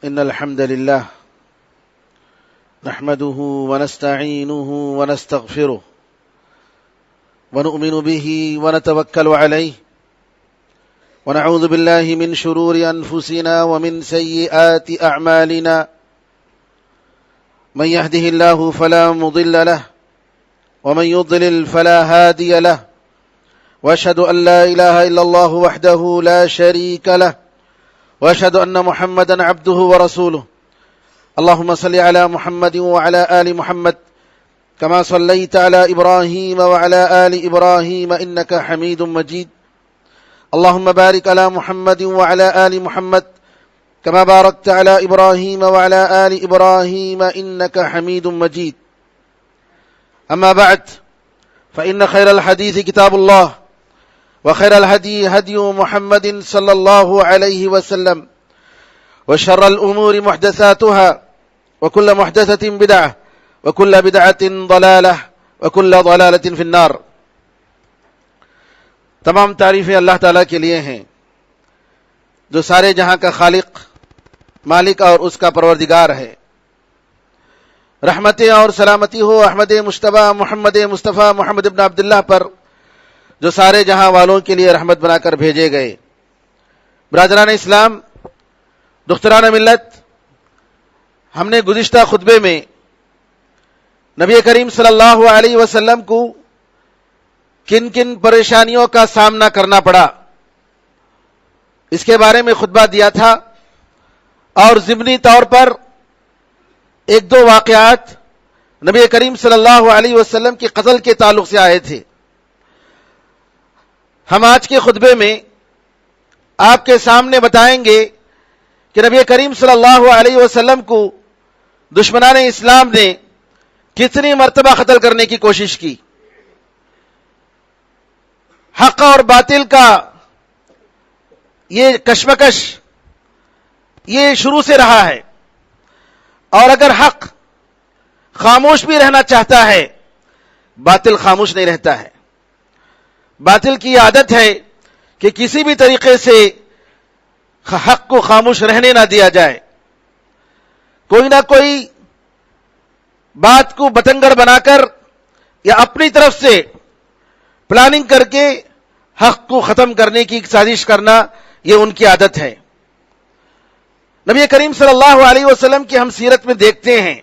إن الحمد لله نحمده ونستعينه ونستغفره ونؤمن به ونتوكل عليه ونعوذ بالله من شرور أنفسنا ومن سيئات أعمالنا من يهده الله فلا مضل له ومن يضلل فلا هادي له وأشهد أن لا إله إلا الله وحده لا شريك له وأشهد أن محمدا عبده ورسوله اللهم صل على محمد وعلى آل محمد كما صليت على إبراهيم وعلى آل إبراهيم إنك حميد مجيد اللهم بارك على محمد وعلى آل محمد كما باركت على إبراهيم وعلى آل إبراهيم إنك حميد مجيد أما بعد فإن خير الحديث كتاب الله وخير الهدي هدي محمد صلى الله عليه وسلم وشر الأمور محدثاتها وكل محدثة بدعة وكل بدعة ضلالة وكل ضلالة في النار. تمام تعریفیں اللہ تعالیٰ کے لیے ہیں جو سارے جہاں کا خالق، مالک اور اس کا پروردگار ہے. رحمتیں اور سلامتی ہو احمد مجتبیٰ محمد مصطفیٰ محمد ابن عبداللہ پر جو سارے جہاں والوں کے لیے رحمت بنا کر بھیجے گئے. برادران اسلام، دختران ملت، ہم نے گزشتہ خطبے میں نبی کریم صلی اللہ علیہ وسلم کو کن کن پریشانیوں کا سامنا کرنا پڑا اس کے بارے میں خطبہ دیا تھا، اور ضمنی طور پر ایک دو واقعات نبی کریم صلی اللہ علیہ وسلم کی قتل کے تعلق سے آئے تھے. ہم آج کے خطبے میں آپ کے سامنے بتائیں گے کہ نبی کریم صلی اللہ علیہ وسلم کو دشمنان اسلام نے کتنی مرتبہ قتل کرنے کی کوشش کی. حق اور باطل کا یہ کشمکش یہ شروع سے رہا ہے، اور اگر حق خاموش بھی رہنا چاہتا ہے باطل خاموش نہیں رہتا ہے. باطل کی عادت ہے کہ کسی بھی طریقے سے حق کو خاموش رہنے نہ دیا جائے، کوئی نہ کوئی بات کو بتنگڑ بنا کر یا اپنی طرف سے پلاننگ کر کے حق کو ختم کرنے کی سازش کرنا، یہ ان کی عادت ہے. نبی کریم صلی اللہ علیہ وسلم کی ہم سیرت میں دیکھتے ہیں،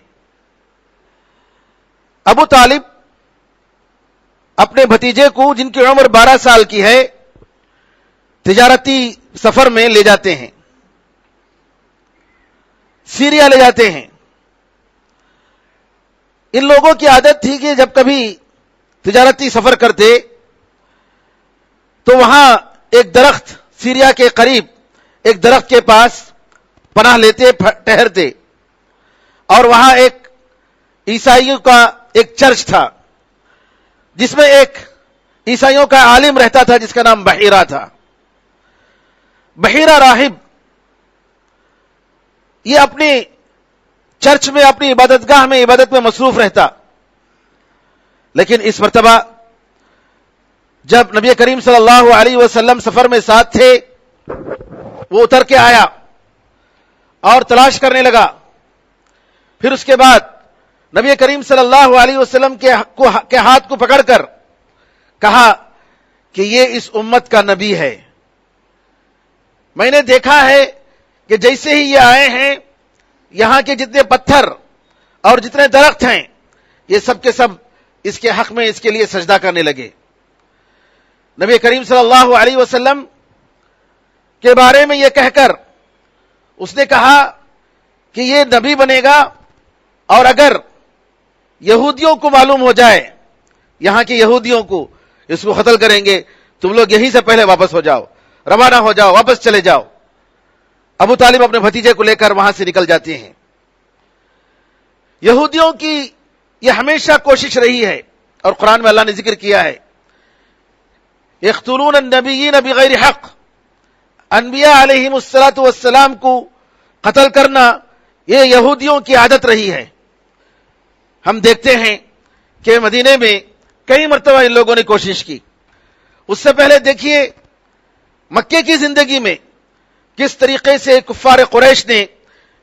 ابو طالب اپنے بھتیجے کو جن کی عمر 12 سال کی ہے تجارتی سفر میں لے جاتے ہیں، سیریا لے جاتے ہیں. ان لوگوں کی عادت تھی کہ جب کبھی تجارتی سفر کرتے تو وہاں ایک درخت، سیریا کے قریب ایک درخت کے پاس پناہ لیتے، ٹھہرتے، اور وہاں ایک عیسائیوں کا ایک چرچ تھا جس میں ایک عیسائیوں کا عالم رہتا تھا جس کا نام بحیرہ تھا. بحیرہ راہب یہ اپنی چرچ میں، اپنی عبادت گاہ میں عبادت میں مصروف رہتا. لیکن اس مرتبہ جب نبی کریم صلی اللہ علیہ وسلم سفر میں ساتھ تھے، وہ اتر کے آیا اور تلاش کرنے لگا. پھر اس کے بعد نبی کریم صلی اللہ علیہ وسلم کے ہاتھ کو پکڑ کر کہا کہ یہ اس امت کا نبی ہے. میں نے دیکھا ہے کہ جیسے ہی یہ آئے ہیں، یہاں کے جتنے پتھر اور جتنے درخت ہیں یہ سب کے سب اس کے حق میں اس کے لیے سجدہ کرنے لگے. نبی کریم صلی اللہ علیہ وسلم کے بارے میں یہ کہہ کر اس نے کہا کہ یہ نبی بنے گا، اور اگر یہودیوں کو معلوم ہو جائے، یہاں کے یہودیوں کو، اس کو قتل کریں گے. تم لوگ یہیں سے پہلے واپس ہو جاؤ، روانہ ہو جاؤ، واپس چلے جاؤ. ابو طالب اپنے بھتیجے کو لے کر وہاں سے نکل جاتے ہیں. یہودیوں کی یہ ہمیشہ کوشش رہی ہے، اور قرآن میں اللہ نے ذکر کیا ہے، یقتلون النبیین بغیر حق، انبیاء علیہم الصلاۃ والسلام کو قتل کرنا یہ یہودیوں کی عادت رہی ہے. ہم دیکھتے ہیں کہ مدینے میں کئی مرتبہ ان لوگوں نے کوشش کی. اس سے پہلے دیکھیے مکے کی زندگی میں کس طریقے سے کفار قریش نے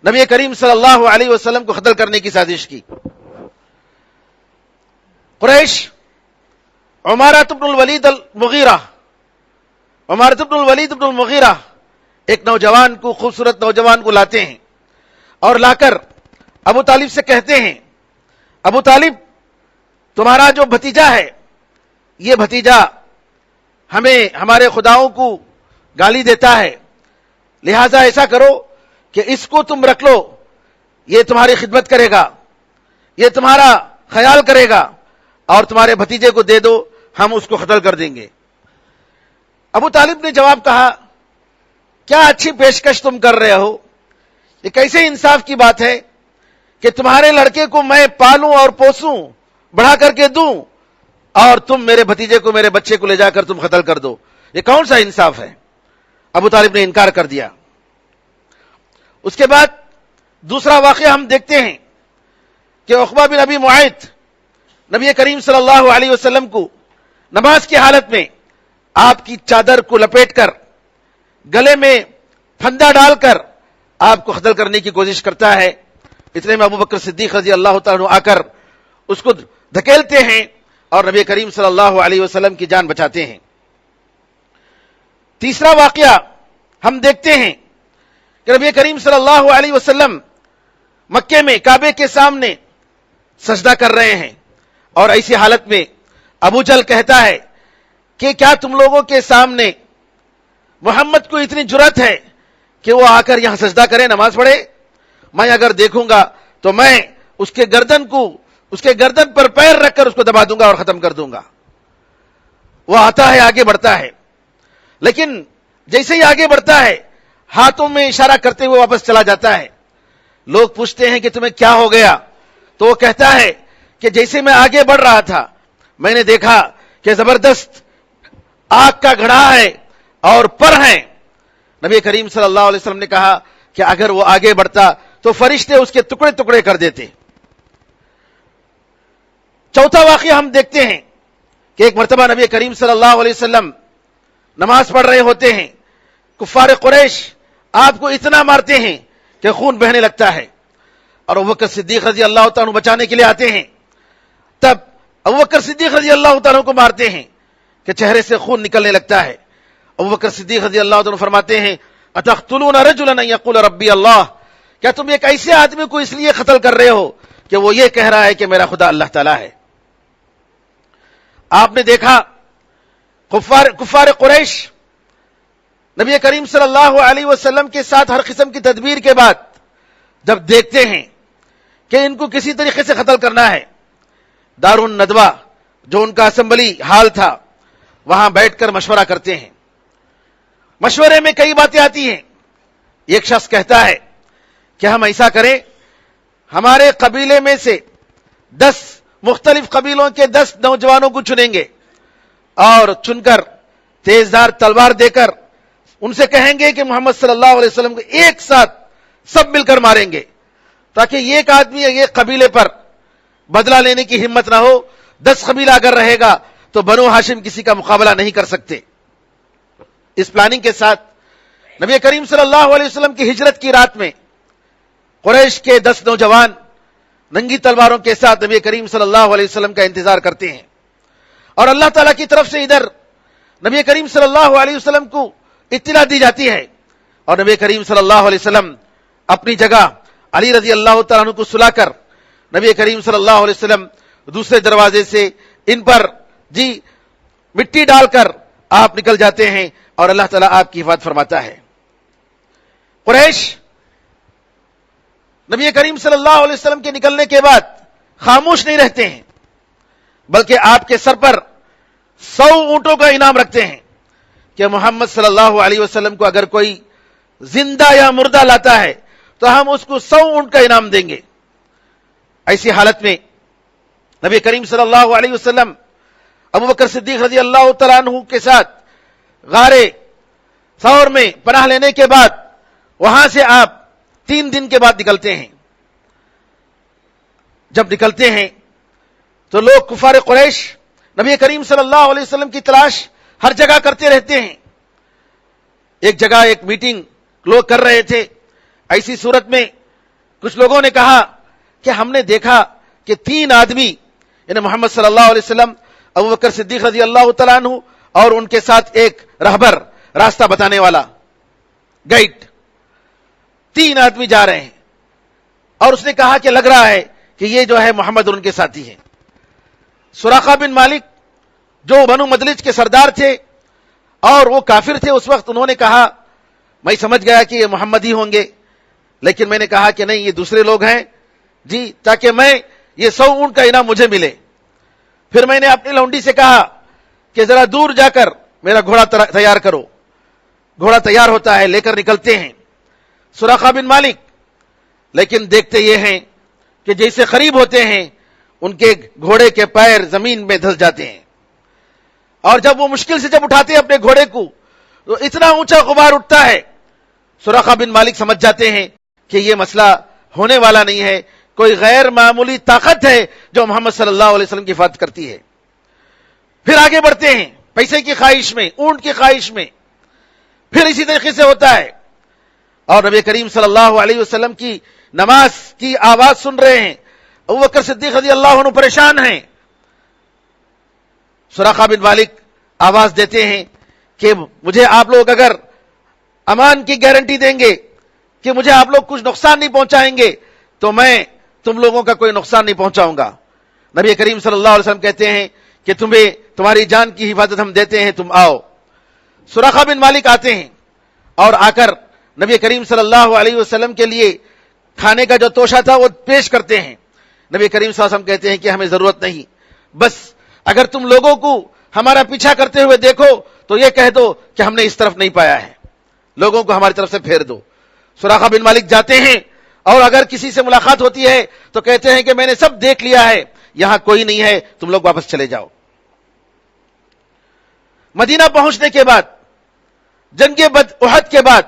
نبی کریم صلی اللہ علیہ وسلم کو قتل کرنے کی سازش کی۔ قریش عمارۃ بن الولید المغیرہ ایک نوجوان کو، خوبصورت نوجوان کو لاتے ہیں اور لا کر ابو طالب سے کہتے ہیں، ابو طالب تمہارا جو بھتیجا ہے، یہ بھتیجا ہمیں ہمارے خداؤں کو گالی دیتا ہے، لہذا ایسا کرو کہ اس کو تم رکھ لو، یہ تمہاری خدمت کرے گا، یہ تمہارا خیال کرے گا، اور تمہارے بھتیجے کو دے دو، ہم اس کو قتل کر دیں گے۔ ابو طالب نے جواب کہا، کیا اچھی پیشکش تم کر رہے ہو، یہ کیسے انصاف کی بات ہے کہ تمہارے لڑکے کو میں پالوں اور پوسوں، بڑھا کر کے دوں، اور تم میرے بھتیجے کو، میرے بچے کو لے جا کر تم قتل کر دو، یہ کون سا انصاف ہے؟ ابو طالب نے انکار کر دیا۔ اس کے بعد دوسرا واقعہ ہم دیکھتے ہیں کہ عقبہ بن ابی معیط نبی کریم صلی اللہ علیہ وسلم کو نماز کی حالت میں آپ کی چادر کو لپیٹ کر، گلے میں پھندا ڈال کر آپ کو قتل کرنے کی کوشش کرتا ہے۔ اتنے میں ابو بکر صدیق رضی اللہ تعالیٰ عنہ آ کر اس کو دھکیلتے ہیں اور نبی کریم صلی اللہ علیہ وسلم کی جان بچاتے ہیں۔ تیسرا واقعہ ہم دیکھتے ہیں کہ نبی کریم صلی اللہ علیہ وسلم مکے میں کعبے کے سامنے سجدہ کر رہے ہیں، اور ایسی حالت میں ابو جہل کہتا ہے کہ کیا تم لوگوں کے سامنے محمد کو اتنی جرأت ہے کہ وہ آ کر یہاں سجدہ کرے، نماز پڑھے؟ میں اگر دیکھوں گا تو میں اس کے گردن پر پیر رکھ کر اس کو دبا دوں گا اور ختم کر دوں گا۔ وہ آتا ہے، آگے بڑھتا ہے، لیکن جیسے ہی آگے بڑھتا ہے ہاتھوں میں اشارہ کرتے ہوئے واپس چلا جاتا ہے۔ لوگ پوچھتے ہیں کہ تمہیں کیا ہو گیا؟ تو وہ کہتا ہے کہ جیسے میں آگے بڑھ رہا تھا میں نے دیکھا کہ زبردست آگ کا گھڑا ہے اور پر ہیں۔ نبی کریم صلی اللہ علیہ وسلم نے کہا کہ اگر وہ آگے بڑھتا تو فرشتے اس کے ٹکڑے ٹکڑے کر دیتے۔ چوتھا واقعہ ہم دیکھتے ہیں کہ ایک مرتبہ نبی کریم صلی اللہ علیہ وسلم نماز پڑھ رہے ہوتے ہیں، کفار قریش آپ کو اتنا مارتے ہیں کہ خون بہنے لگتا ہے، اور ابوبکر صدیق رضی اللہ تعالیٰ عنہ بچانے کے لیے آتے ہیں۔ تب ابوبکر صدیق رضی اللہ تعالیٰ عنہ کو مارتے ہیں کہ چہرے سے خون نکلنے لگتا ہے۔ ابوبکر صدیق رضی اللہ عنہ فرماتے ہیں، اتقتلون رجلا ان یقول ربی اللہ، کیا تم ایک ایسے آدمی کو اس لیے قتل کر رہے ہو کہ وہ یہ کہہ رہا ہے کہ میرا خدا اللہ تعالیٰ ہے؟ آپ نے دیکھا کفار قریش نبی کریم صلی اللہ علیہ وسلم کے ساتھ ہر قسم کی تدبیر کے بعد جب دیکھتے ہیں کہ ان کو کسی طریقے سے قتل کرنا ہے، دار الندوہ جو ان کا اسمبلی ہال تھا وہاں بیٹھ کر مشورہ کرتے ہیں۔ مشورے میں کئی باتیں آتی ہیں۔ ایک شخص کہتا ہے کہ ہم ایسا کریں، ہمارے قبیلے میں سے 10 مختلف قبیلوں کے 10 نوجوانوں کو چنیں گے، اور چن کر تیزدار تلوار دے کر ان سے کہیں گے کہ محمد صلی اللہ علیہ وسلم کو ایک ساتھ سب مل کر ماریں گے، تاکہ ایک آدمی یا ایک قبیلے پر بدلہ لینے کی ہمت نہ ہو۔ 10 قبیلہ اگر رہے گا تو بنو ہاشم کسی کا مقابلہ نہیں کر سکتے۔ اس پلاننگ کے ساتھ نبی کریم صلی اللہ علیہ وسلم کی ہجرت کی رات میں قریش کے 10 نوجوان ننگی تلواروں کے ساتھ نبی کریم صلی اللہ علیہ وسلم کا انتظار کرتے ہیں، اور اللہ تعالیٰ کی طرف سے ادھر نبی کریم صلی اللہ علیہ وسلم کو اطلاع دی جاتی ہے، اور نبی کریم صلی اللہ علیہ وسلم اپنی جگہ علی رضی اللہ تعالیٰ عنہ کو سلا کر نبی کریم صلی اللہ علیہ وسلم دوسرے دروازے سے ان پر مٹی ڈال کر آپ نکل جاتے ہیں، اور اللہ تعالیٰ آپ کی حفاظت فرماتا ہے۔ قریش نبی کریم صلی اللہ علیہ وسلم کے نکلنے کے بعد خاموش نہیں رہتے ہیں، بلکہ آپ کے سر پر 100 اونٹوں کا انعام رکھتے ہیں کہ محمد صلی اللہ علیہ وسلم کو اگر کوئی زندہ یا مردہ لاتا ہے تو ہم اس کو 100 اونٹ کا انعام دیں گے۔ ایسی حالت میں نبی کریم صلی اللہ علیہ وسلم ابوبکر صدیق رضی اللہ تعالیٰ عنہ کے ساتھ غار ثور میں پناہ لینے کے بعد وہاں سے آپ 3 دن کے بعد نکلتے ہیں۔ جب نکلتے ہیں تو لوگ کفار قریش نبی کریم صلی اللہ علیہ وسلم کی تلاش ہر جگہ کرتے رہتے ہیں۔ ایک جگہ ایک میٹنگ لوگ کر رہے تھے، ایسی صورت میں کچھ لوگوں نے کہا کہ ہم نے دیکھا کہ 3 آدمی یعنی محمد صلی اللہ علیہ وسلم، ابوبکر صدیق رضی اللہ تعالیٰ عنہ اور ان کے ساتھ ایک رہبر، راستہ بتانے والا، گائیڈ، 3 آدمی جا رہے ہیں، اور اس نے کہا کہ لگ رہا ہے کہ یہ جو ہے محمد اور ان کے ساتھی ہیں۔ سراقہ بن مالک جو بنو مدلج کے سردار تھے اور وہ کافر تھے اس وقت، انہوں نے کہا میں سمجھ گیا کہ یہ محمد ہی ہوں گے، لیکن میں نے کہا کہ نہیں، یہ دوسرے لوگ ہیں جی، تاکہ میں یہ 100 اونٹ کا انعام مجھے ملے۔ پھر میں نے اپنی لونڈی سے کہا کہ ذرا دور جا کر میرا گھوڑا تیار کرو۔ گھوڑا تیار ہوتا ہے، لے کر نکلتے ہیں سراقہ بن مالک، لیکن دیکھتے یہ ہیں کہ جیسے قریب ہوتے ہیں ان کے گھوڑے کے پیر زمین میں دھس جاتے ہیں، اور جب وہ مشکل سے جب اٹھاتے ہیں اپنے گھوڑے کو تو اتنا اونچا غبار اٹھتا ہے، سراقہ بن مالک سمجھ جاتے ہیں کہ یہ مسئلہ ہونے والا نہیں ہے، کوئی غیر معمولی طاقت ہے جو محمد صلی اللہ علیہ وسلم کی حفاظت کرتی ہے۔ پھر آگے بڑھتے ہیں پیسے کی خواہش میں، اونٹ کی خواہش میں، پھر اسی طریقے سے ہوتا ہے، اور نبی کریم صلی اللہ علیہ وسلم کی نماز کی آواز سن رہے ہیں، ابوبکر صدیق رضی اللہ عنہ پریشان ہیں۔ سراقہ بن مالک آواز دیتے ہیں کہ مجھے آپ لوگ اگر امان کی گارنٹی دیں گے کہ مجھے آپ لوگ کچھ نقصان نہیں پہنچائیں گے تو میں تم لوگوں کا کوئی نقصان نہیں پہنچاؤں گا۔ نبی کریم صلی اللہ علیہ وسلم کہتے ہیں کہ تمہیں تمہاری جان کی حفاظت ہم دیتے ہیں، تم آؤ۔ سراقہ بن مالک آتے ہیں اور آ کر نبی کریم صلی اللہ علیہ وسلم کے لیے کھانے کا جو توشہ تھا وہ پیش کرتے ہیں۔ نبی کریم صلی اللہ علیہ وسلم کہتے ہیں کہ ہمیں ضرورت نہیں، بس اگر تم لوگوں کو ہمارا پیچھا کرتے ہوئے دیکھو تو یہ کہہ دو کہ ہم نے اس طرف نہیں پایا ہے، لوگوں کو ہماری طرف سے پھیر دو۔ سراقہ بن مالک جاتے ہیں اور اگر کسی سے ملاقات ہوتی ہے تو کہتے ہیں کہ میں نے سب دیکھ لیا ہے، یہاں کوئی نہیں ہے، تم لوگ واپس چلے جاؤ۔ مدینہ پہنچنے کے بعد جنگ احد کے بعد،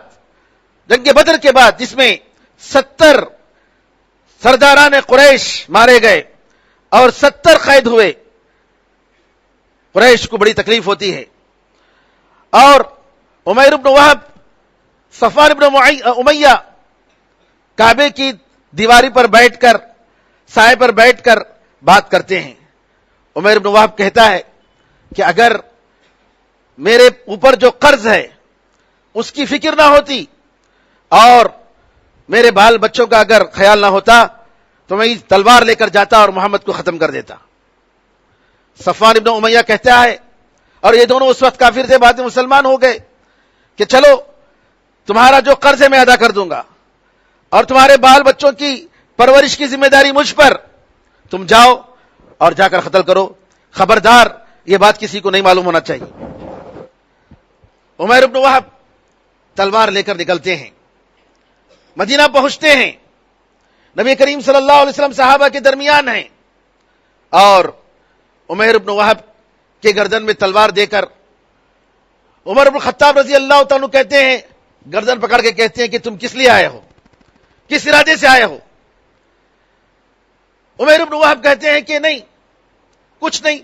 جنگ بدر کے بعد، جس میں 70 سرداران قریش مارے گئے اور 70 قید ہوئے، قریش کو بڑی تکلیف ہوتی ہے، اور عمیر بن وہب، صفوان بن امیہ کعبے کی دیواری پر بیٹھ کر، سائے پر بیٹھ کر بات کرتے ہیں۔ عمیر بن وہب کہتا ہے کہ اگر میرے اوپر جو قرض ہے اس کی فکر نہ ہوتی اور میرے بال بچوں کا اگر خیال نہ ہوتا تو میں تلوار لے کر جاتا اور محمد کو ختم کر دیتا۔ صفوان ابن امیہ کہتا ہے، اور یہ دونوں اس وقت کافر تھے، بعد میں مسلمان ہو گئے، کہ چلو تمہارا جو قرض ہے میں ادا کر دوں گا اور تمہارے بال بچوں کی پرورش کی ذمہ داری مجھ پر، تم جاؤ اور جا کر قتل کرو، خبردار یہ بات کسی کو نہیں معلوم ہونا چاہیے۔ عمیر بن وہب تلوار لے کر نکلتے ہیں، مدینہ پہنچتے ہیں، نبی کریم صلی اللہ علیہ وسلم صحابہ کے درمیان ہیں، اور عمیر بن وہب کے گردن میں تلوار دے کر عمر بن خطاب رضی اللہ تعالیٰ کہتے ہیں، گردن پکڑ کے کہتے ہیں کہ تم کس لیے آئے ہو، کس ارادے سے آئے ہو؟ عمیر بن وہب کہتے ہیں کہ نہیں، کچھ نہیں،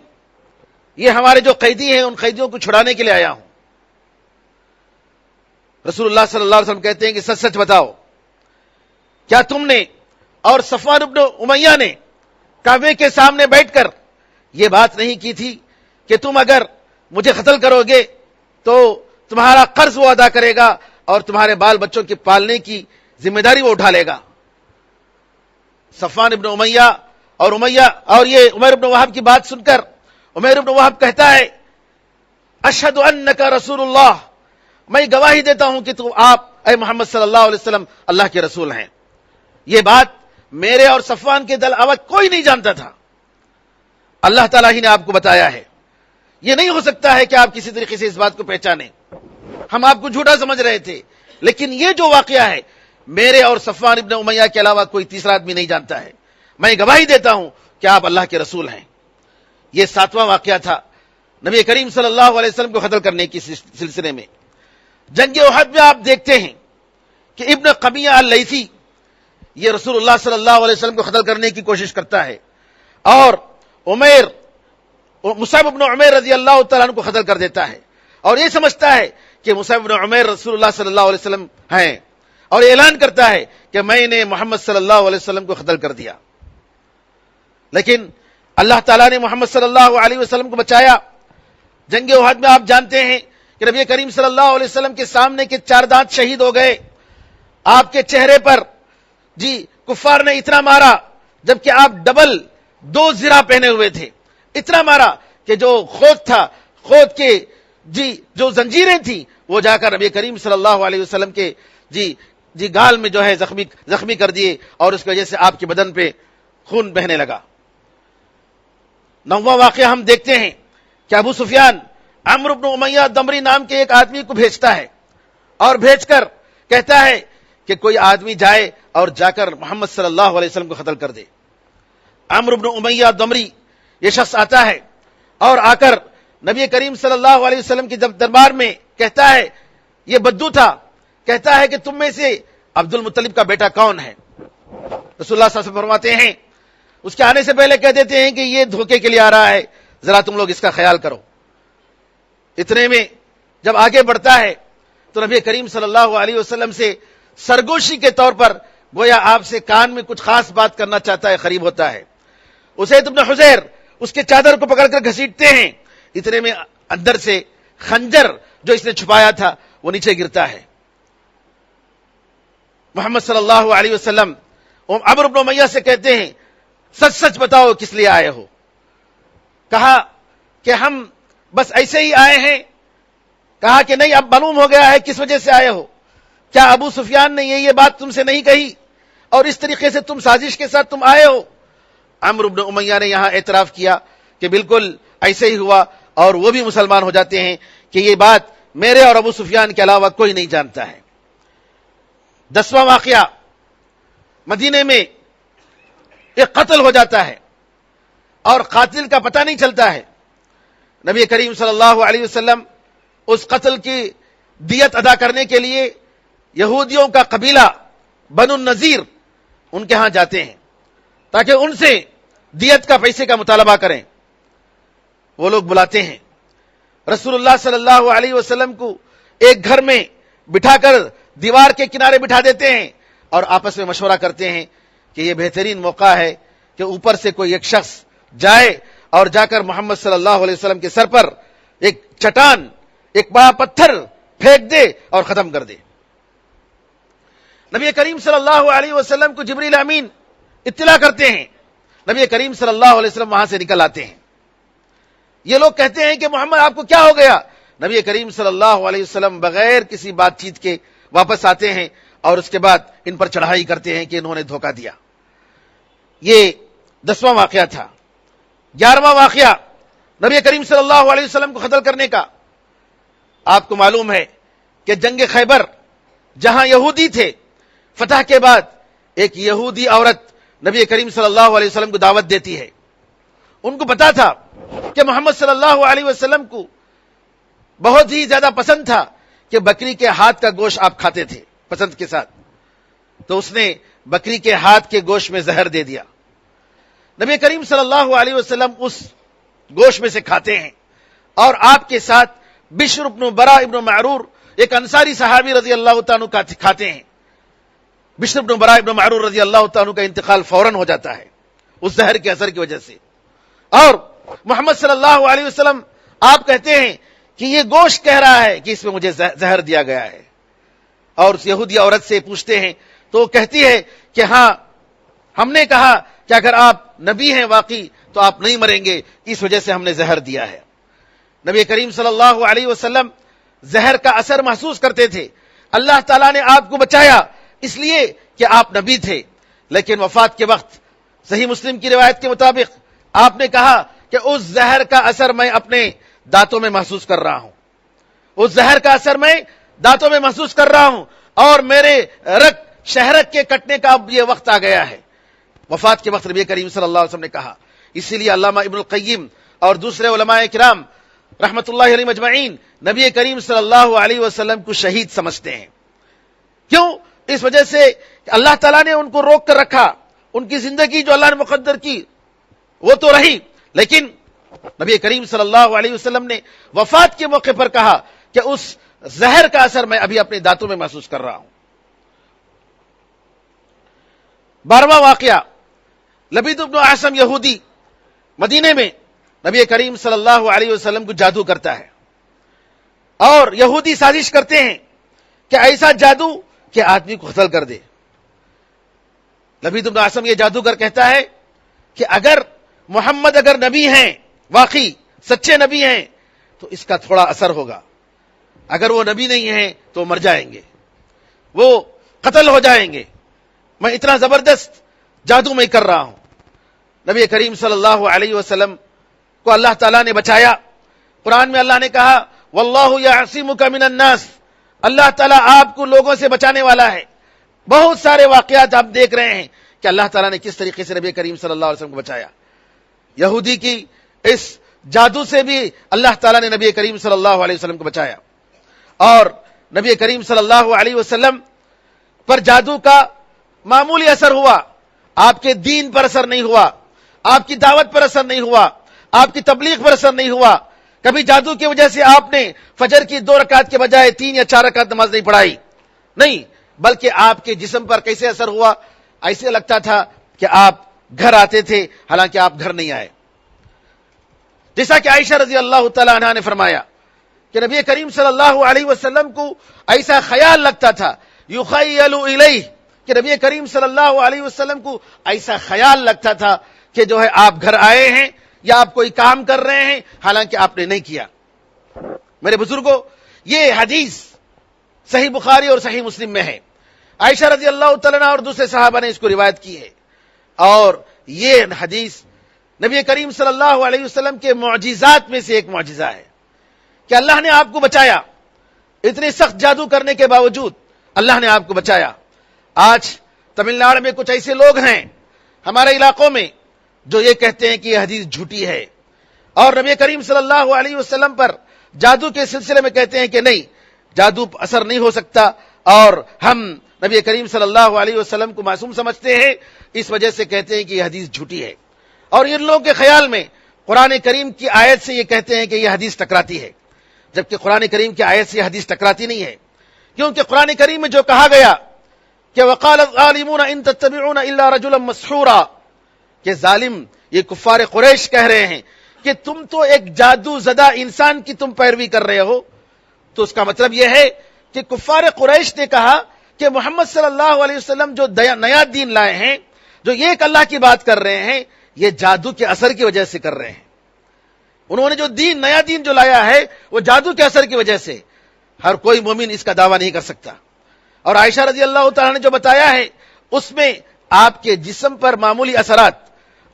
یہ ہمارے جو قیدی ہیں ان قیدیوں کو چھڑانے کے لیے آیا ہوں۔ رسول اللہ صلی اللہ علیہ وسلم کہتے ہیں کہ سچ سچ بتاؤ، کیا تم نے اور صفوان بن امیہ نے کعبے کے سامنے بیٹھ کر یہ بات نہیں کی تھی کہ تم اگر مجھے قتل کرو گے تو تمہارا قرض وہ ادا کرے گا اور تمہارے بال بچوں کے پالنے کی ذمہ داری وہ اٹھا لے گا؟ صفوان بن امیہ اور یہ عمیر بن وہب کی بات سن کر عمیر بن وہب کہتا ہے، اشہد انک رسول اللہ، میں گواہی دیتا ہوں کہ آپ اے محمد صلی اللہ علیہ وسلم اللہ کے رسول ہیں۔ یہ بات میرے اور صفوان کے دل علاوہ کوئی نہیں جانتا تھا، اللہ تعالیٰ ہی نے آپ کو بتایا ہے، یہ نہیں ہو سکتا ہے کہ آپ کسی طریقے سے اس بات کو پہچانیں، ہم آپ کو جھوٹا سمجھ رہے تھے، لیکن یہ جو واقعہ ہے میرے اور صفوان ابن امیہ کے علاوہ کوئی تیسرا آدمی نہیں جانتا ہے، میں گواہی دیتا ہوں کہ آپ اللہ کے رسول ہیں۔ یہ 7واں واقعہ تھا نبی کریم صلی اللہ علیہ وسلم کو قتل کرنے کے سلسلے میں۔ جنگ احد میں آپ دیکھتے ہیں کہ ابن قمیہ اللیثی یہ رسول اللہ صلی اللہ علیہ وسلم کو قتل کرنے کی کوشش کرتا ہے، اور مصعب بن عمیر رضی اللہ تعالیٰ عنہ کو قتل کر دیتا ہے، اور یہ سمجھتا ہے کہ مصعب بن عمیر رسول اللہ صلی اللہ علیہ وسلم ہیں، اور اعلان کرتا ہے کہ میں نے محمد صلی اللہ علیہ وسلم کو قتل کر دیا. لیکن اللہ تعالیٰ نے محمد صلی اللہ علیہ وسلم کو بچایا. جنگ احد میں آپ جانتے ہیں کہ نبی کریم صلی اللہ علیہ وسلم کے سامنے کے 4 دانت شہید ہو گئے. آپ کے چہرے پر کفار نے اتنا مارا، جبکہ آپ ڈبل 2 زرہ پہنے ہوئے تھے. اتنا مارا کہ جو خود تھا، خود کے جو زنجیریں تھیں وہ جا کر نبی کریم صلی اللہ علیہ وسلم کے گال میں جو ہے زخمی کر دیے، اور اس کی وجہ سے آپ کے بدن پہ خون بہنے لگا. 9واں واقعہ ہم دیکھتے ہیں کہ ابو سفیان عمرو بن امیہ دمری نام کے ایک آدمی کو بھیجتا ہے، اور بھیج کر کہتا ہے کہ کوئی آدمی جائے اور جا کر محمد صلی اللہ علیہ وسلم کو قتل کر دے. عمرو بن امیہ دمری یہ شخص آتا ہے اور آ کر نبی کریم صلی اللہ علیہ وسلم کی دربار میں کہتا ہے، یہ بدو تھا، کہتا ہے کہ تم میں سے عبد المطلب کا بیٹا کون ہے؟ رسول اللہ صلی اللہ علیہ وسلم فرماتے ہیں، اس کے آنے سے پہلے کہہ دیتے ہیں کہ یہ دھوکے کے لیے آ رہا ہے، ذرا تم لوگ اس کا خیال کرو. اتنے میں جب آگے بڑھتا ہے تو نبی کریم صلی اللہ علیہ وسلم سے سرگوشی کے طور پر گویا آپ سے کان میں کچھ خاص بات کرنا چاہتا ہے، قریب ہوتا ہے. اسید بن حضیر اس کے چادر کو پکڑ کر گھسیٹتے ہیں. اتنے میں اندر سے خنجر جو اس نے چھپایا تھا وہ نیچے گرتا ہے. محمد صلی اللہ علیہ وسلم عمرو بن امیہ سے کہتے ہیں، سچ سچ بتاؤ کس لیے آئے ہو؟ کہا کہ ہم بس ایسے ہی آئے ہیں. کہا کہ نہیں، اب معلوم ہو گیا ہے کس وجہ سے آئے ہو. کیا ابو سفیان نے یہ بات تم سے نہیں کہی اور اس طریقے سے تم سازش کے ساتھ تم آئے ہو؟ عمرو بن امیہ نے یہاں اعتراف کیا کہ بالکل ایسے ہی ہوا، اور وہ بھی مسلمان ہو جاتے ہیں کہ یہ بات میرے اور ابو سفیان کے علاوہ کوئی نہیں جانتا ہے. 10واں واقعہ، مدینے میں ایک قتل ہو جاتا ہے اور قاتل کا پتہ نہیں چلتا ہے. نبی کریم صلی اللہ علیہ وسلم اس قتل کی دیت ادا کرنے کے لیے یہودیوں کا قبیلہ بنو النذیر ان کے ہاں جاتے ہیں تاکہ ان سے دیت کا پیسے کا مطالبہ کریں. وہ لوگ بلاتے ہیں، رسول اللہ صلی اللہ علیہ وسلم کو ایک گھر میں بٹھا کر دیوار کے کنارے بٹھا دیتے ہیں اور آپس میں مشورہ کرتے ہیں کہ یہ بہترین موقع ہے کہ اوپر سے کوئی ایک شخص جائے اور جا کر محمد صلی اللہ علیہ وسلم کے سر پر ایک چٹان، ایک بڑا پتھر پھینک دے اور ختم کر دے. نبی کریم صلی اللہ علیہ وسلم کو جبریل امین اطلاع کرتے ہیں. نبی کریم صلی اللہ علیہ وسلم وہاں سے نکل آتے ہیں. یہ لوگ کہتے ہیں کہ محمد آپ کو کیا ہو گیا؟ نبی کریم صلی اللہ علیہ وسلم بغیر کسی بات چیت کے واپس آتے ہیں اور اس کے بعد ان پر چڑھائی کرتے ہیں کہ انہوں نے دھوکہ دیا. یہ 10واں واقعہ تھا. 11واں واقعہ نبی کریم صلی اللہ علیہ وسلم کو قتل کرنے کا. آپ کو معلوم ہے کہ جنگ خیبر جہاں یہودی تھے، فتح کے بعد ایک یہودی عورت نبی کریم صلی اللہ علیہ وسلم کو دعوت دیتی ہے. ان کو پتا تھا کہ محمد صلی اللہ علیہ وسلم کو بہت ہی زیادہ پسند تھا کہ بکری کے ہاتھ کا گوشت آپ کھاتے تھے پسند کے ساتھ، تو اس نے بکری کے ہاتھ کے گوشت میں زہر دے دیا. نبی کریم صلی اللہ علیہ وسلم اس گوشت میں سے کھاتے ہیں اور آپ کے ساتھ بشر ابن برا ابن معرور ایک انصاری صحابی رضی اللہ تعالیٰ کھاتے ہیں. بشر ابن برا ابن معرور رضی اللہ تعالیٰ کا انتقال فوراً ہو جاتا ہے اس زہر کے اثر کی وجہ سے. اور محمد صلی اللہ علیہ وسلم آپ کہتے ہیں کہ یہ گوشت کہہ رہا ہے کہ اس میں مجھے زہر دیا گیا ہے. اور اس یہودی عورت سے پوچھتے ہیں تو وہ کہتی ہے کہ ہاں، ہم نے کہا کہ اگر آپ نبی ہیں واقعی تو آپ نہیں مریں گے، اس وجہ سے ہم نے زہر دیا ہے. نبی کریم صلی اللہ علیہ وسلم زہر کا اثر محسوس کرتے تھے. اللہ تعالیٰ نے آپ کو بچایا اس لیے کہ آپ نبی تھے، لیکن وفات کے وقت صحیح مسلم کی روایت کے مطابق آپ نے کہا کہ اس زہر کا اثر میں اپنے دانتوں میں محسوس کر رہا ہوں، اس زہر کا اثر میں دانتوں میں محسوس کر رہا ہوں، اور میرے رگ شہرک کے کٹنے کا اب یہ وقت آ گیا ہے. وفات کے وقت نبی کریم صلی اللہ علیہ وسلم نے کہا. اسی لیے علامہ ابن القیم اور دوسرے علماء کرام رحمت اللہ علیہ مجمعین نبی کریم صلی اللہ علیہ وسلم کو شہید سمجھتے ہیں. کیوں؟ اس وجہ سے اللہ تعالیٰ نے ان کو روک کر رکھا. ان کی زندگی جو اللہ نے مقدر کی وہ تو رہی، لیکن نبی کریم صلی اللہ علیہ وسلم نے وفات کے موقع پر کہا کہ اس زہر کا اثر میں ابھی اپنے دانتوں میں محسوس کر رہا ہوں. 12واں واقعہ، لبید بن اعصم یہودی مدینے میں نبی کریم صلی اللہ علیہ وسلم کو جادو کرتا ہے، اور یہودی سازش کرتے ہیں کہ ایسا جادو کہ آدمی کو قتل کر دے۔ لبید بن اعصم یہ جادوگر کہتا ہے کہ اگر محمد اگر نبی ہیں، واقعی سچے نبی ہیں، تو اس کا تھوڑا اثر ہوگا، اگر وہ نبی نہیں ہیں تو مر جائیں گے، وہ قتل ہو جائیں گے، میں اتنا زبردست جادو میں کر رہا ہوں۔ نبی کریم صلی اللہ علیہ وسلم کو اللہ تعالیٰ نے بچایا۔ قرآن میں اللہ نے کہا واللہ یعصمک من الناس، اللہ تعالیٰ آپ کو لوگوں سے بچانے والا ہے۔ بہت سارے واقعات آپ دیکھ رہے ہیں کہ اللہ تعالیٰ نے کس طریقے سے نبی کریم صلی اللہ علیہ وسلم کو بچایا۔ یہودی کی اس جادو سے بھی اللہ تعالیٰ نے نبی کریم صلی اللہ علیہ وسلم کو بچایا، اور نبی کریم صلی اللہ علیہ وسلم پر جادو کا معمولی اثر ہوا، آپ کے دین پر اثر نہیں ہوا، آپ کی دعوت پر اثر نہیں ہوا، آپ کی تبلیغ پر اثر نہیں ہوا۔ کبھی جادو کی وجہ سے آپ نے فجر کی 2 رکعت کے بجائے 3 یا 4 رکعت نماز نہیں پڑھائی، نہیں، بلکہ آپ کے جسم پر کیسے اثر ہوا، ایسے لگتا تھا کہ آپ گھر آتے تھے حالانکہ آپ گھر نہیں آئے۔ جیسا کہ عائشہ رضی اللہ تعالی عنہا نے فرمایا کہ نبی کریم صلی اللہ علیہ وسلم کو ایسا خیال لگتا تھا، یخیل الیہ، کہ نبی کریم صلی اللہ علیہ وسلم کو ایسا خیال لگتا تھا کہ جو ہے آپ گھر آئے ہیں یا آپ کوئی کام کر رہے ہیں حالانکہ آپ نے نہیں کیا۔ میرے بزرگوں، یہ حدیث صحیح بخاری اور صحیح مسلم میں ہے، عائشہ رضی اللہ تعالیٰ عنہ اور دوسرے صحابہ نے اس کو روایت کی ہے، اور یہ حدیث نبی کریم صلی اللہ علیہ وسلم کے معجزات میں سے ایک معجزہ ہے کہ اللہ نے آپ کو بچایا، اتنے سخت جادو کرنے کے باوجود اللہ نے آپ کو بچایا۔ آج تمل ناڈو میں کچھ ایسے لوگ ہیں ہمارے علاقوں میں جو یہ کہتے ہیں کہ یہ حدیث جھوٹی ہے، اور نبی کریم صلی اللہ علیہ وسلم پر جادو کے سلسلے میں کہتے ہیں کہ نہیں، جادو اثر نہیں ہو سکتا، اور ہم نبی کریم صلی اللہ علیہ وسلم کو معصوم سمجھتے ہیں، اس وجہ سے کہتے ہیں کہ یہ حدیث جھوٹی ہے۔ اور ان لوگوں کے خیال میں قرآن کریم کی آیت سے یہ کہتے ہیں کہ یہ حدیث ٹکراتی ہے، جبکہ قرآن کریم کی آیت سے یہ حدیث ٹکراتی نہیں ہے، کیونکہ قرآن کریم میں جو کہا گیا کہ وقال الظالمون ان تتبعون الا رجلا مسحورا، کہ ظالم، یہ کفار قریش کہہ رہے ہیں کہ تم تو ایک جادو زدہ انسان کی تم پیروی کر رہے ہو، تو اس کا مطلب یہ ہے کہ کفار قریش نے کہا کہ محمد صلی اللہ علیہ وسلم جو نیا دین لائے ہیں، جو ایک اللہ کی بات کر رہے ہیں، یہ جادو کے اثر کی وجہ سے کر رہے ہیں۔ انہوں نے جو نیا دین جو لایا ہے وہ جادو کے اثر کی وجہ سے، ہر کوئی مومن اس کا دعویٰ نہیں کر سکتا۔ اور عائشہ رضی اللہ تعالیٰ نے جو بتایا ہے اس میں آپ کے جسم پر معمولی اثرات،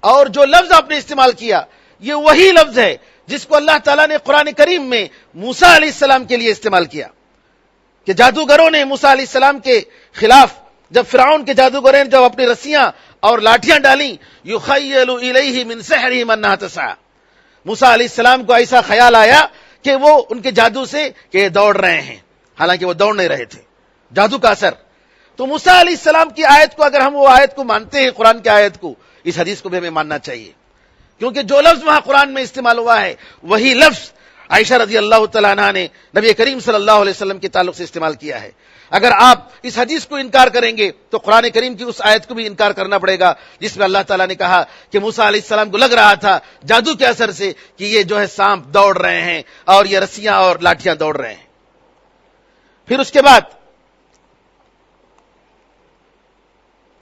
اور جو لفظ آپ نے استعمال کیا یہ وہی لفظ ہے جس کو اللہ تعالیٰ نے قرآن کریم میں موسیٰ علیہ السلام کے لیے استعمال کیا، کہ جادوگروں نے موسیٰ علیہ السلام کے خلاف، جب فرعون کے جادوگروں نے جب اپنی رسیاں اور لاٹھیاں ڈالیں، یخیل الیہ من سحرہم انہا تسعی، موسیٰ علیہ السلام کو ایسا خیال آیا کہ وہ ان کے جادو سے کہ یہ دوڑ رہے ہیں، حالانکہ وہ دوڑ نہیں رہے تھے، جادو کا اثر۔ تو موسیٰ علیہ السلام کی آیت کو اگر ہم وہ آیت کو مانتے ہیں، قرآن کی آیت کو، اس حدیث کو بھی ہمیں ماننا چاہیے، کیونکہ جو لفظ وہاں قرآن میں استعمال ہوا ہے وہی لفظ عائشہ رضی اللہ تعالیٰ عنہ نے نبی کریم صلی اللہ علیہ وسلم کے تعلق سے استعمال کیا ہے۔ اگر آپ اس حدیث کو انکار کریں گے تو قرآن کریم کی اس آیت کو بھی انکار کرنا پڑے گا جس میں اللہ تعالیٰ نے کہا کہ موسیٰ علیہ السلام کو لگ رہا تھا جادو کے اثر سے کہ یہ جو ہے سانپ دوڑ رہے ہیں اور یہ رسیاں اور لاٹھیاں دوڑ رہے ہیں۔ پھر اس کے بعد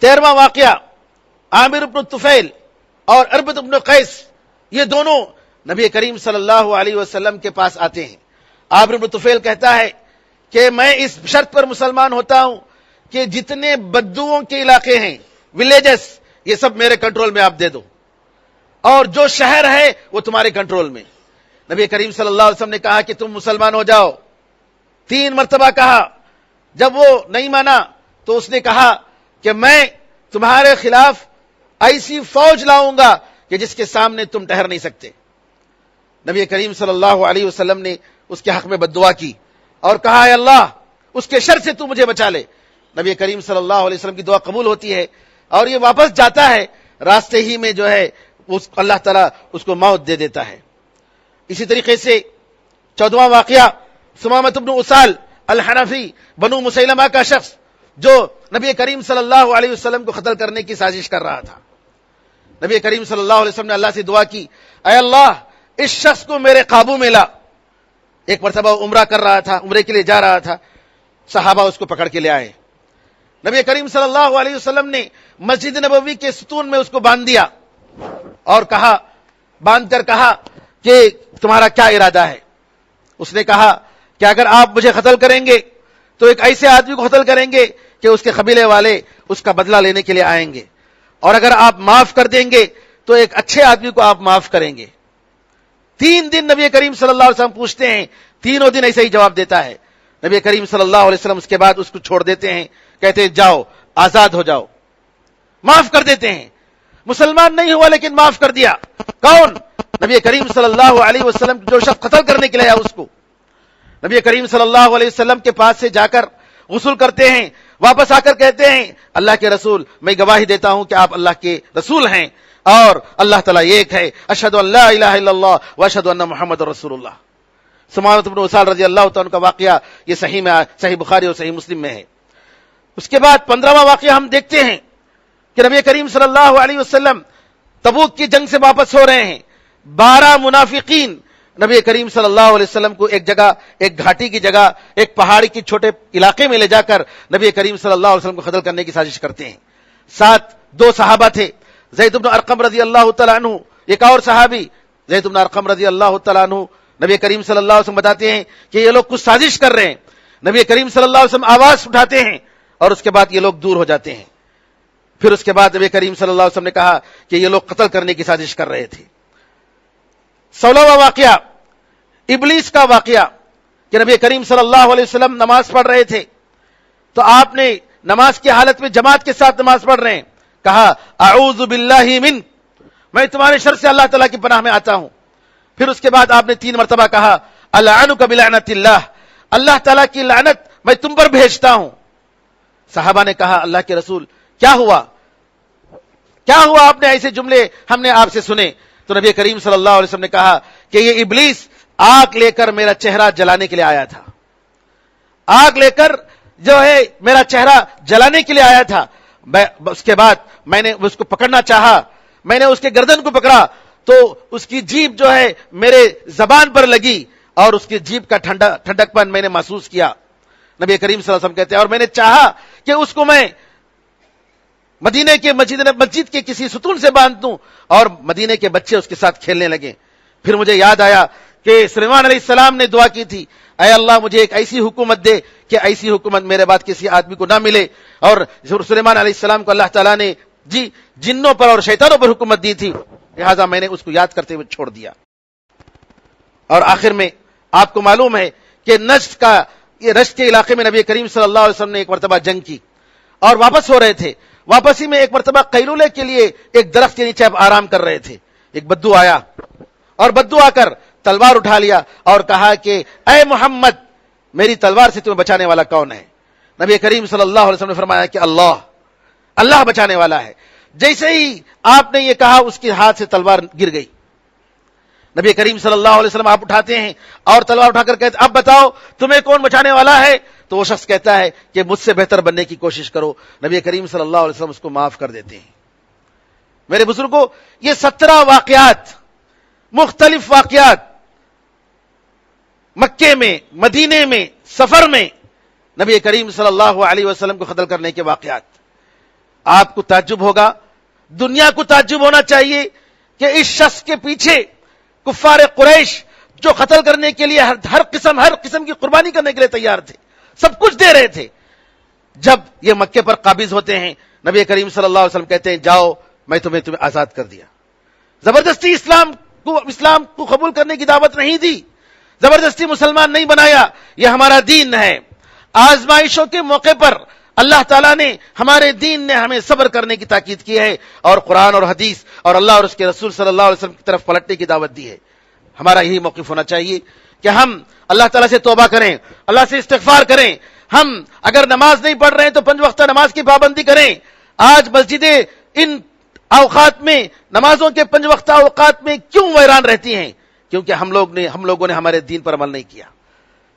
13واں واقعہ، عامر بن طفیل اور اربد بن قیس، یہ دونوں نبی کریم صلی اللہ علیہ وسلم کے پاس آتے ہیں۔ عامر بن طفیل کہتا ہے کہ میں اس شرط پر مسلمان ہوتا ہوں کہ جتنے بدوؤں کے علاقے ہیں، ولیجز، یہ سب میرے کنٹرول میں آپ دے دو، اور جو شہر ہے وہ تمہارے کنٹرول میں۔ نبی کریم صلی اللہ علیہ وسلم نے کہا کہ تم مسلمان ہو جاؤ، 3 مرتبہ کہا۔ جب وہ نہیں مانا تو اس نے کہا کہ میں تمہارے خلاف ایسی فوج لاؤں گا کہ جس کے سامنے تم ٹھہر نہیں سکتے۔ نبی کریم صلی اللہ علیہ وسلم نے اس کے حق میں بددعا کی اور کہا اے اللہ اس کے شر سے تو مجھے بچا لے۔ نبی کریم صلی اللہ علیہ وسلم کی دعا قبول ہوتی ہے اور یہ واپس جاتا ہے، راستے ہی میں جو ہے اللہ تعالیٰ اس کو موت دے دیتا ہے۔ اسی طریقے سے 14واں واقعہ، ثمامۃ بن اسال الحنفی، بنو مسیلمہ کا شخص، جو نبی کریم صلی اللہ علیہ وسلم کو قتل کرنے کی سازش کر رہا تھا. نبی کریم صلی اللہ علیہ وسلم نے اللہ سے دعا کی, اے اللہ اس شخص کو میرے قابو میں لا. ایک مرتبہ عمرہ کر رہا تھا, عمرے کے لیے جا رہا تھا, صحابہ اس کو پکڑ کے لے آئے. نبی کریم صلی اللہ علیہ وسلم نے مسجد نبوی کے ستون میں اس کو باندھ دیا اور کہا, باندھ کر کہا کہ تمہارا کیا ارادہ ہے؟ اس نے کہا کہ اگر آپ مجھے قتل کریں گے تو ایک ایسے آدمی کو قتل کریں گے کہ اس کے قبیلے والے اس کا بدلہ لینے کے لیے آئیں گے, اور اگر آپ معاف کر دیں گے تو ایک اچھے آدمی کو آپ معاف کریں گے. 3 دن نبی کریم صلی اللہ علیہ وسلم پوچھتے ہیں, تینوں دن ایسا ہی جواب دیتا ہے. نبی کریم صلی اللہ علیہ وسلم اس کے بعد اس کو چھوڑ دیتے ہیں, کہتے ہیں جاؤ آزاد ہو جاؤ, معاف کر دیتے ہیں. مسلمان نہیں ہوا لیکن معاف کر دیا. کون؟ نبی کریم صلی اللہ علیہ وسلم جو شخص قتل کرنے کے لیے آیا اس کو. نبی کریم صلی اللہ علیہ وسلم کے پاس سے جا کر غسل کرتے ہیں, واپس آ کر کہتے ہیں اللہ کے رسول میں گواہی دیتا ہوں کہ آپ اللہ کے رسول ہیں اور اللہ تعالیٰ ایک ہے, اشہد ان لا الہ الا اللہ و اشہد ان محمد رسول اللہ. سمامۃ بن اسال رضی اللہ تعالیٰ عنہ کا واقعہ یہ صحیح بخاری اور صحیح مسلم میں ہے. اس کے بعد 15واں واقعہ ہم دیکھتے ہیں کہ نبی کریم صلی اللہ علیہ وسلم تبوک کی جنگ سے واپس ہو رہے ہیں. 12 منافقین نبی کریم صلی اللہ علیہ وسلم کو ایک جگہ, ایک گھاٹی کی جگہ, ایک پہاڑی کی چھوٹے علاقے میں لے جا کر نبی کریم صلی اللہ علیہ وسلم کو قتل کرنے کی سازش کرتے ہیں. ساتھ 2 صحابہ تھے, زید بن ارقم رضی اللہ تعالیٰ عنہ, ایک اور صحابی زید بن ارقم رضی اللہ تعالیٰ عنہ. نبی کریم صلی اللہ علیہ وسلم بتاتے ہیں کہ یہ لوگ کچھ سازش کر رہے ہیں. نبی کریم صلی اللہ علیہ وسلم آواز اٹھاتے ہیں اور اس کے بعد یہ لوگ دور ہو جاتے ہیں. پھر اس کے بعد نبی کریم صلی اللہ علیہ وسلم نے کہا کہ یہ لوگ قتل کرنے کی سازش کر رہے تھے. 16واں واقعہ ابلیس کا واقعہ کہ نبی کریم صلی اللہ علیہ وسلم نماز پڑھ رہے تھے تو آپ نے نماز کی حالت میں جماعت کے ساتھ نماز پڑھ رہے ہیں, کہا اعوذ باللہ من, میں تمہارے شر سے اللہ تعالیٰ کی پناہ میں آتا ہوں. پھر اس کے بعد آپ نے 3 مرتبہ کہا العنک بلعنت اللہ, اللہ تعالیٰ کی لعنت میں تم پر بھیجتا ہوں. صحابہ نے کہا اللہ کے رسول کیا ہوا, کیا ہوا؟ آپ نے ایسے جملے ہم نے آپ سے سنے. تو نبی کریم صلی اللہ علیہ وسلم نے کہا کہ یہ ابلیس آگ لے کر میرا چہرہ جلانے کے لیے آیا تھا, آگ لے کر جو ہے میرا چہرہ جلانے کے لیے آیا تھا. اس کے بعد میں نے اس کو پکڑنا چاہا, میں نے اس کے گردن کو پکڑا تو اس کی جیب جو ہے میرے زبان پر لگی اور اس کی جیب کا ٹھنڈک پن میں نے محسوس کیا. نبی کریم صلی اللہ علیہ وسلم کہتے ہیں اور میں نے چاہا کہ اس کو میں مدینے کے مسجد کے کسی ستون سے باندھ دوں اور مدینے کے بچے اس کے ساتھ کھیلنے لگے. پھر مجھے یاد آیا کہ سلیمان علیہ السلام نے دعا کی تھی, اے اللہ مجھے ایک ایسی حکومت دے کہ ایسی حکومت میرے بعد کسی آدمی کو نہ ملے. اور سلیمان علیہ السلام کو اللہ تعالیٰ نے جنوں پر اور شیطانوں پر حکومت دی تھی, لہذا میں نے اس کو یاد کرتے ہوئے چھوڑ دیا. اور آخر میں آپ کو معلوم ہے کہ نجد کے علاقے میں نبی کریم صلی اللہ علیہ وسلم نے ایک مرتبہ جنگ کی اور واپس ہو رہے تھے. واپسی میں ایک مرتبہ قیلولے کے لیے ایک درخت کے نیچے آپ آرام کر رہے تھے. ایک بدو آیا اور بدو آ کر تلوار اٹھا لیا اور کہا کہ اے محمد میری تلوار سے تمہیں بچانے والا کون ہے؟ نبی کریم صلی اللہ علیہ وسلم نے فرمایا کہ اللہ بچانے والا ہے. جیسے ہی آپ نے یہ کہا اس کے ہاتھ سے تلوار گر گئی. نبی کریم صلی اللہ علیہ وسلم آپ اٹھاتے ہیں اور تلوار اٹھا کر کہتے اب بتاؤ تمہیں کون بچانے والا ہے؟ تو وہ شخص کہتا ہے کہ مجھ سے بہتر بننے کی کوشش کرو. نبی کریم صلی اللہ علیہ وسلم اس کو معاف کر دیتے ہیں. میرے بزرگوں یہ 17 واقعات, مختلف واقعات, مکے میں, مدینے میں, سفر میں نبی کریم صلی اللہ علیہ وسلم کو قتل کرنے کے واقعات. آپ کو تعجب ہوگا, دنیا کو تعجب ہونا چاہیے کہ اس شخص کے پیچھے کفار قریش جو قتل کرنے کے لیے ہر قسم کی قربانی کرنے کے لیے تیار تھے, سب کچھ دے رہے تھے. جب یہ مکے پر قابض ہوتے ہیں نبی کریم صلی اللہ علیہ وسلم کہتے ہیں جاؤ میں تمہیں آزاد کر دیا. زبردستی اسلام کو قبول کرنے کی دعوت نہیں دی, زبردستی مسلمان نہیں بنایا. یہ ہمارا دین ہے. آزمائشوں کے موقع پر اللہ تعالیٰ نے ہمارے دین نے ہمیں صبر کرنے کی تاکید کی ہے اور قرآن اور حدیث اور اللہ اور اس کے رسول صلی اللہ علیہ وسلم کی طرف پلٹنے کی دعوت دی ہے. ہمارا یہی موقف ہونا چاہیے کہ ہم اللہ تعالیٰ سے توبہ کریں, اللہ سے استغفار کریں. ہم اگر نماز نہیں پڑھ رہے ہیں تو 5 وقتہ نماز کی پابندی کریں. آج مسجدیں ان اوقات میں, نمازوں کے 5 وقتہ اوقات میں کیوں ویران رہتی ہیں؟ کیونکہ ہم لوگوں نے ہمارے دین پر عمل نہیں کیا.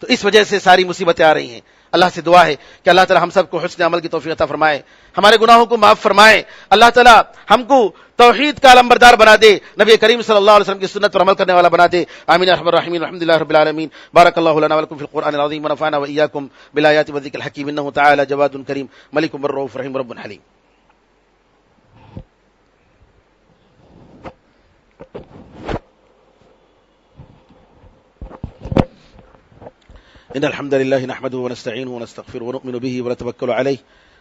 تو اس وجہ سے ساری مصیبتیں آ رہی ہیں. اللہ سے دعا ہے کہ اللہ تعالی ہم سب کو حسن عمل کی توفیق عطا فرمائے، ہمارے گناہوں کو معاف فرمائے، اللہ تعالی ہم کو توحید کا علمبردار بنا دے، نبی کریم صلی اللہ علیہ وسلم کی سنت پر عمل کرنے والا بنا دے، آمین ارحم الراحمین، الحمدللہ رب العالمین، بارک اللہ لنا ولکم فی القرآن العظیم ونفعنا وإیاکم بالآیات والذکر الحکیم، انہ تعالی جواد کریم ملک رؤوف رحیم رب حلیم۔ إن الحمد لله نحمده ونستعينه ونستغفره ونؤمن به ونتوكل عليه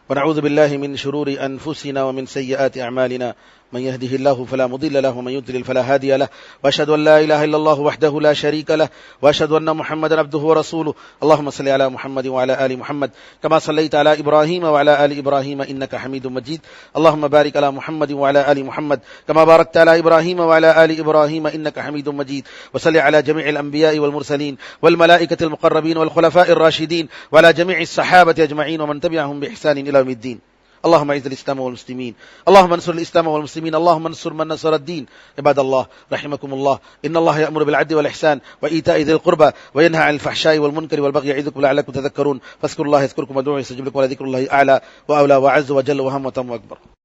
ونعوذ بالله من شرور أنفسنا ومن سيئات أعمالنا، من يهده الله فلا مضل له ومن يضلل فلا هادي له، وأشهد أن لا إله إلا الله وحده لا شريك له، وأشهد أن محمدا عبده ورسوله، اللهم صل على محمد وعلى آل محمد كما صليت على إبراهيم وعلى آل إبراهيم إنك حميد مجيد، اللهم بارك على محمد وعلى آل محمد كما باركت على إبراهيم وعلى آل إبراهيم إنك حميد مجيد، وصل على جميع الأنبياء والمرسلين والملائكة المقربين والخلفاء الراشدين وعلى جميع الصحابة أجمعين ومن تبعهم بإحسان إلى يوم الدين، اللهم اعز الاسلام والمسلمين، اللهم انصر الاسلام والمسلمين، اللهم انصر من نصر الدين، عباد الله رحمكم الله، ان الله يأمر بالعدل والاحسان وايتاء ذي القربى وينهى عن الفحشاء والمنكر والبغي يعظكم لعلكم تذكرون، فاذكروا الله يذكركم وادعوه يستجب لكم، ولذكر الله اعلى واولى واعز وجل وهم وتم واكبر۔